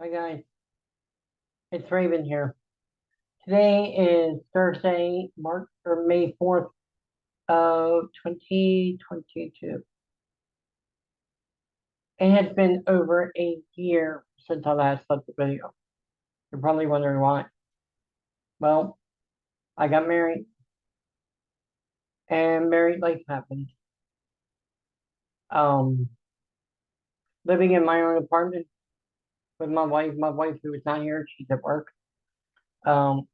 Hi guys, it's Raven here. Today is Thursday, March or May 4th of 2022. It has been over a year since I last left the video. You're probably wondering why. Well, I got married and married life happened. Um, Living in my own apartment with my wife who is not here, she's at work. Um,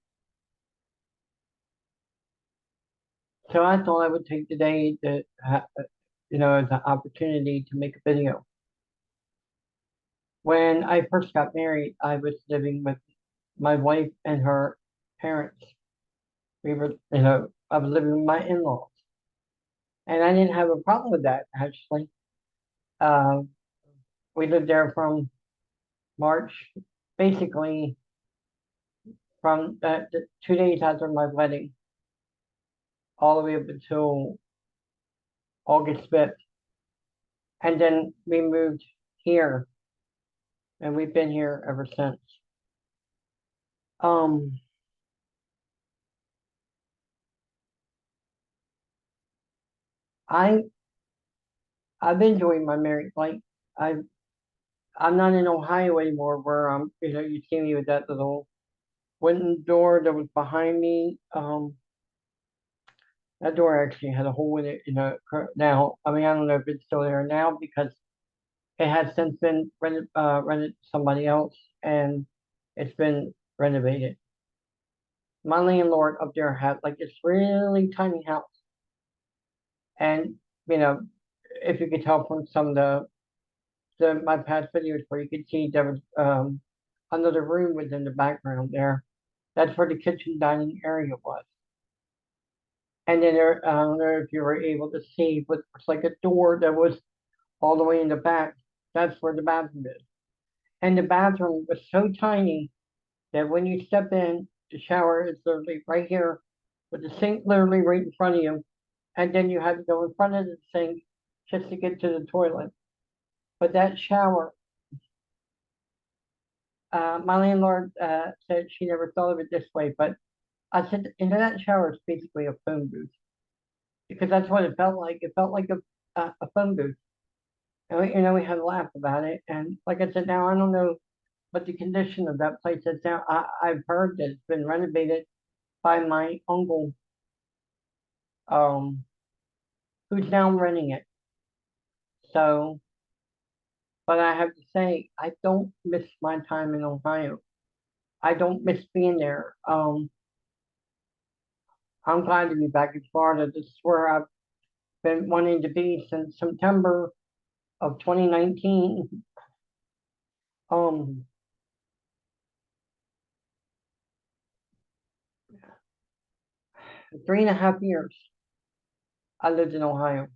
so I thought I would take the day as an opportunity to make a video. When I first got married, I was living with my wife and her parents. I was living with my in-laws, and I didn't have a problem with that, actually. Uh, we lived there from March, basically from the 2 days after my wedding, all the way up until August 5th. And then we moved here, and we've been here ever since. Um, I I've enjoyed my married life. I I'm not in Ohio anymore, where you see me with that little wooden door that was behind me. That door actually had a hole in it. Now, I mean, I don't know if it's still there now because it has since been rented to somebody else, and it's been renovated. My landlord up there had like this really tiny house, and you know, if you could tell from some of the my past videos where you could see there was another room within the background there. That's where the kitchen dining area was. And then I don't know if you were able to see, but it's like a door that was all the way in the back. That's where the bathroom is. And the bathroom was so tiny that when you step in, the shower is literally right here with the sink literally right in front of you. And then you had to go in front of the sink just to get to the toilet. But that shower, my landlord said she never thought of it this way, but I said, that shower is basically a phone booth because that's what it felt like. It felt like a phone booth. And we had a laugh about it. And like I said, now I don't know what the condition of that place is now. I've heard that it's been renovated by my uncle, um, who's now renting it. So, but I have to say, I don't miss my time in Ohio. I don't miss being there. I'm glad to be back in Florida. This is where I've been wanting to be since September of 2019. Um, 3.5 years I lived in Ohio.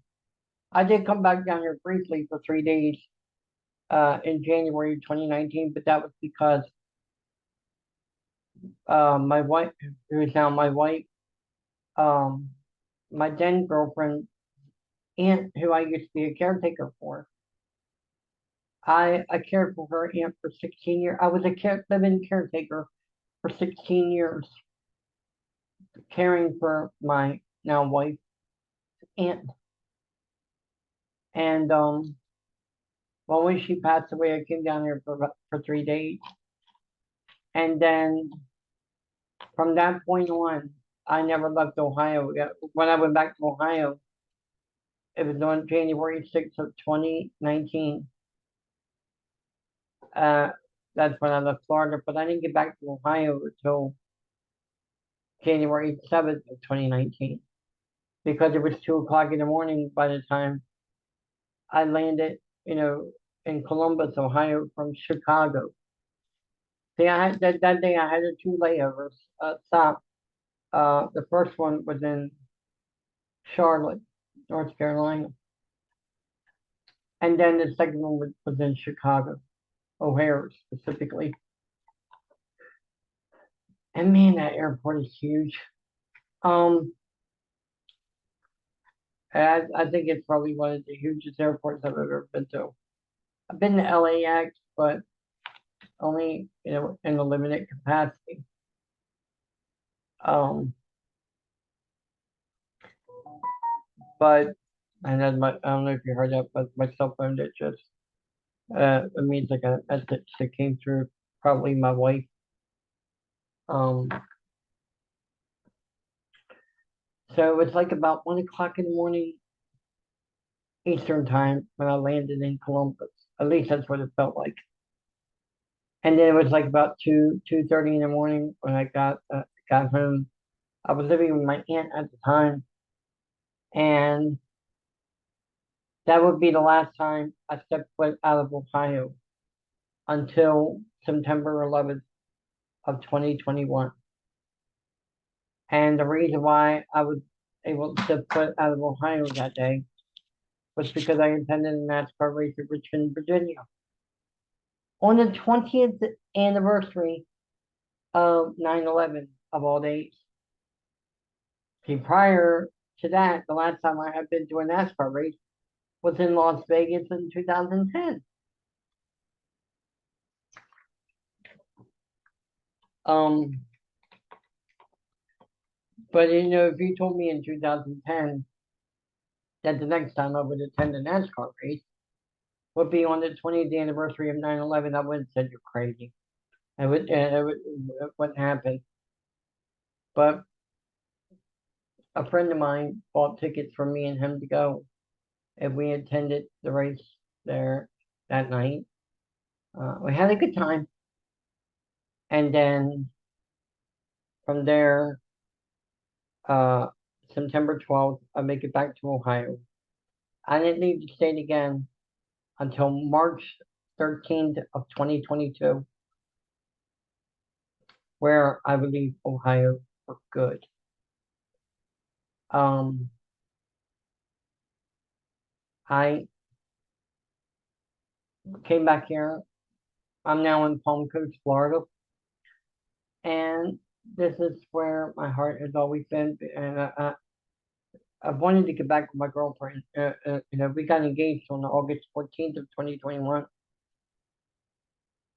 I did come back down here briefly for 3 days in January 2019, but that was because my wife, who is now my wife, um, my then girlfriend, aunt, who I used to be a caretaker for, I cared for her aunt for 16 years. I was a living caretaker for 16 years, caring for my now wife, aunt. And well, when she passed away, I came down here for 3 days. And then from that point on, I never left Ohio. When I went back to Ohio, it was on January 6th of 2019. Uh, that's when I left Florida, but I didn't get back to Ohio until January 7th of 2019 because it was 2 o'clock in the morning by the time I landed, in Columbus, Ohio from Chicago. See, I had that day I had two layovers stop. The first one was in Charlotte, North Carolina, and then the second one was in Chicago, O'Hare specifically. And man, that airport is huge. Um, I think it's probably one of the hugest airports I've ever been to. I've been to LAX, but only, in a limited capacity. Um, but and then I don't know if you heard that, but my cell phone that just it means like a message that came through, probably my wife. Um, so it was like about 1 o'clock in the morning Eastern time when I landed in Columbus. At least that's what it felt like. And then it was like about 2:30 in the morning when I got home. I was living with my aunt at the time, and that would be the last time I stepped foot out of Ohio until September 11th of 2021. And the reason why I was able to step foot out of Ohio that day was because I attended a NASCAR race in Richmond, Virginia. On the 20th anniversary of 9/11 of all days. See, prior to that, the last time I had been to a NASCAR race was in Las Vegas in 2010. Um, but if you told me in 2010 that the next time I would attend a NASCAR race would be on the 20th anniversary of 9/11, I would have said you're crazy. It wouldn't happen. But a friend of mine bought tickets for me and him to go, and we attended the race there that night. We had a good time, and then from there, uh, September 12th, I make it back to Ohio. I didn't leave the state again until March 13th of 2022, where I would leave Ohio for good. Um, I came back here. I'm now in Palm Coast, Florida, and this is where my heart has always been. And I've wanted to get back with my girlfriend. We got engaged on August 14th of 2021.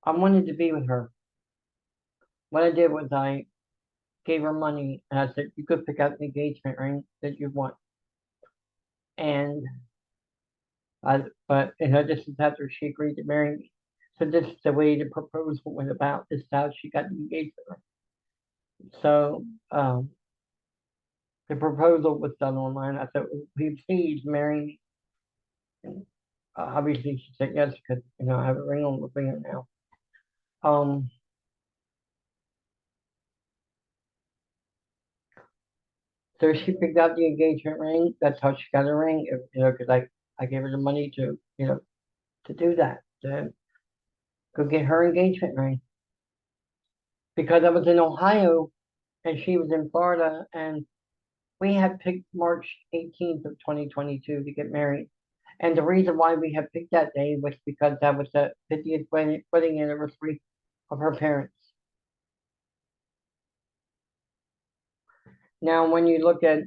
I wanted to be with her. What I did was I gave her money and I said, you could pick out the engagement ring that you want. And but this is after she agreed to marry me. So this is the way the proposal went about. This is how she got the engagement ring. So the proposal was done online. I said, will you please marry me? And obviously she said yes because I have a ring on my finger now. Um, so she picked out the engagement ring. That's how she got a ring. Because I gave her the money to do that, to go get her engagement ring. Because I was in Ohio and she was in Florida, and we had picked March 18th of 2022 to get married. And the reason why we had picked that day was because that was the 50th wedding anniversary of her parents. Now, when you look at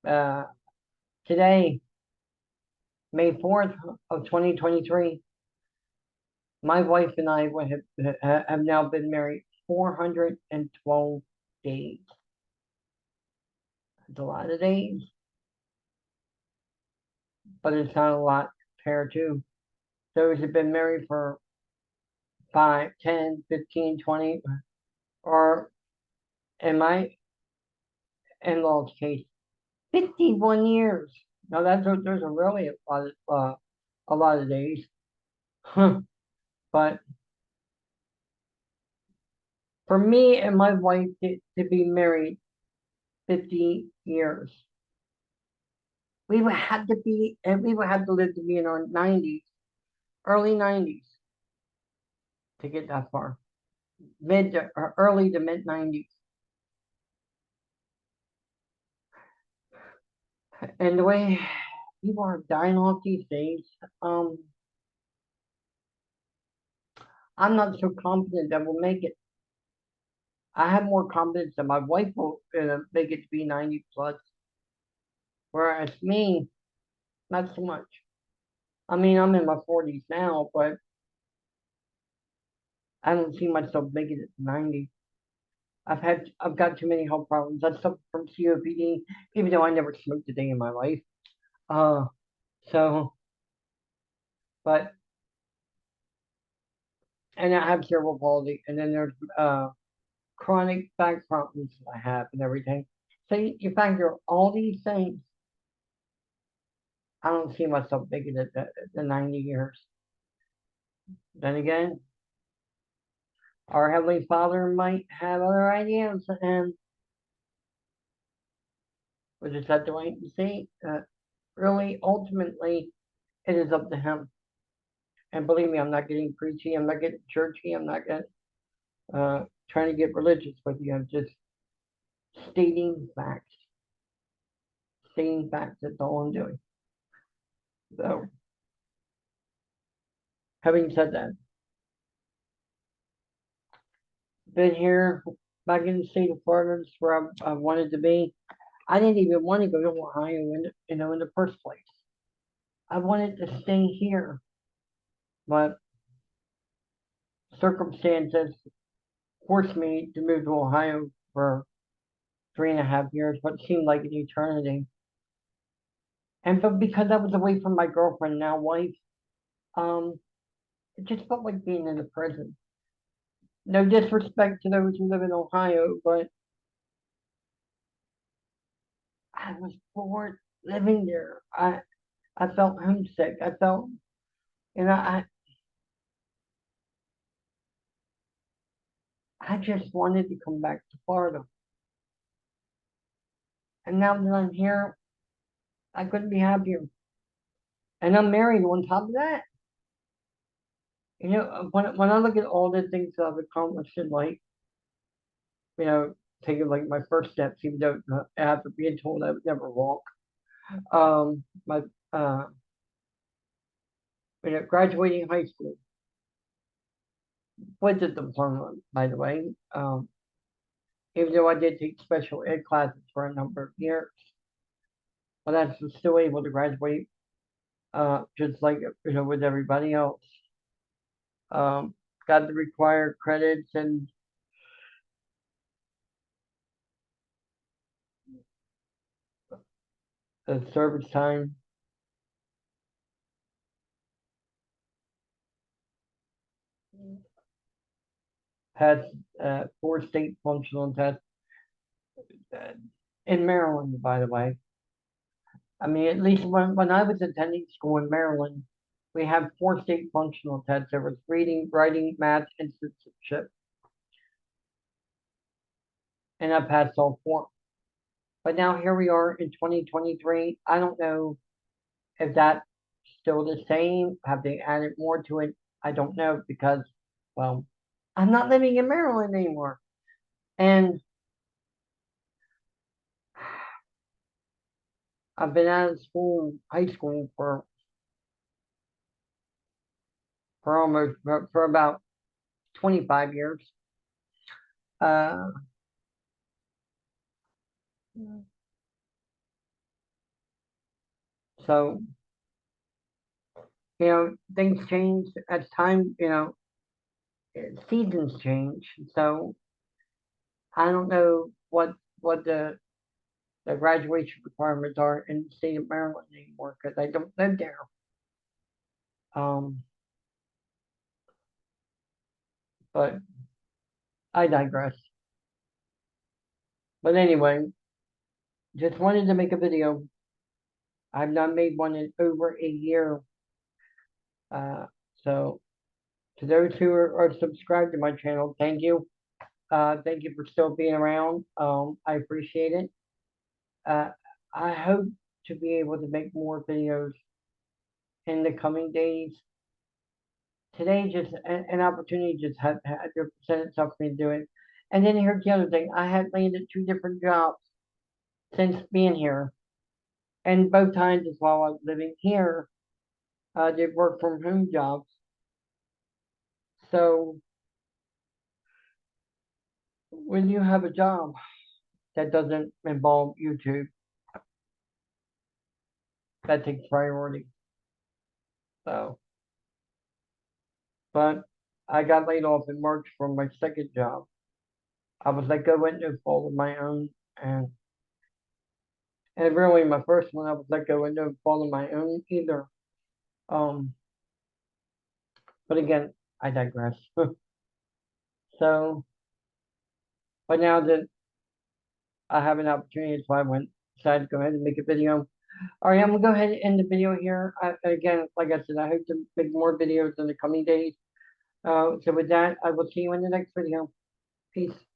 uh, today, May 4th of 2023, my wife and I have now been married 412 days. It's a lot of days, but it's not a lot compared to those who've been married for 5, 10, 15, 20, or in my in-laws' case, 51 years. Now those are really a lot of days. But for me and my wife to be married 50 years, we would have to live to be in our 90s, early 90s to get that far. Early to mid 90s. And the way people are dying off these days, um, I'm not so confident that we'll make it. I have more confidence that my wife will make it to be 90 plus, whereas me, not so much. I mean, I'm in my 40s now, but I don't see myself making it to 90. I've got too many health problems. I suffer from COPD, even though I never smoked a day in my life. Uh, so, but, and I have cerebral palsy, and then there's, chronic back problems I have and everything. So you factor all these things, I don't see myself making it the 90 years. Then again, our Heavenly Father might have other ideas, and we just have to wait and see. Really, ultimately, it is up to Him. And believe me, I'm not getting preachy, I'm not getting churchy, I'm not getting, trying to get religious with you. I'm just stating facts. Stating facts, that's all I'm doing. So, having said that, been here back in the state of Florida, that's where I wanted to be. I didn't even want to go to Ohio in the first place. I wanted to stay here, but circumstances forced me to move to Ohio for 3.5 years, what seemed like an eternity. And but because I was away from my girlfriend, now wife, um, it just felt like being in a prison. No disrespect to those who live in Ohio, but I was bored living there. I felt homesick. I felt, you know, I just wanted to come back to Florida. And now that I'm here, I couldn't be happier. And I'm married on top of that. When I look at all the things that I've accomplished in life, you know, taking like my first steps, even though after being told I would never walk, my uh, graduating high school with the diploma, by the way. Even though I did take special ed classes for a number of years, but I was still able to graduate, just like with everybody else. Um, got the required credits and the service time. Passed 4 state functional tests uh, in Maryland, by the way. I mean, at least when I was attending school in Maryland, we had 4 state functional tests. There was reading, writing, math, and citizenship, and I passed all 4. But now here we are in 2023. I don't know if that's still the same. Have they added more to it? I don't know because, well, I'm not living in Maryland anymore. And I've been out of school, high school, for about 25 years. Uh, so, things change as time, seasons change. So I don't know what the graduation requirements are in the state of Maryland anymore because I don't live there. Um, but I digress. But anyway, just wanted to make a video. I've not made one in over a year. Uh, so to those who are subscribed to my channel, thank you. Thank you for still being around. I appreciate it. Uh, I hope to be able to make more videos in the coming days. Today, just an opportunity just had to present itself for me to do it. And then here's the other thing: I had landed 2 different jobs since being here, and both times is while I was living here. I did work from home jobs. So when you have a job that doesn't involve YouTube, that takes priority. So, but I got laid off in March from my second job. I was let go at no fault of my own, and really my first one I was let go at no fault of my own either. Um, but again, I digress. So, but now that I have an opportunity, that's why I decided to go ahead and make a video. All right, I'm gonna go ahead and end the video here. Again, like I said, I hope to make more videos in the coming days. So with that, I will see you in the next video. Peace.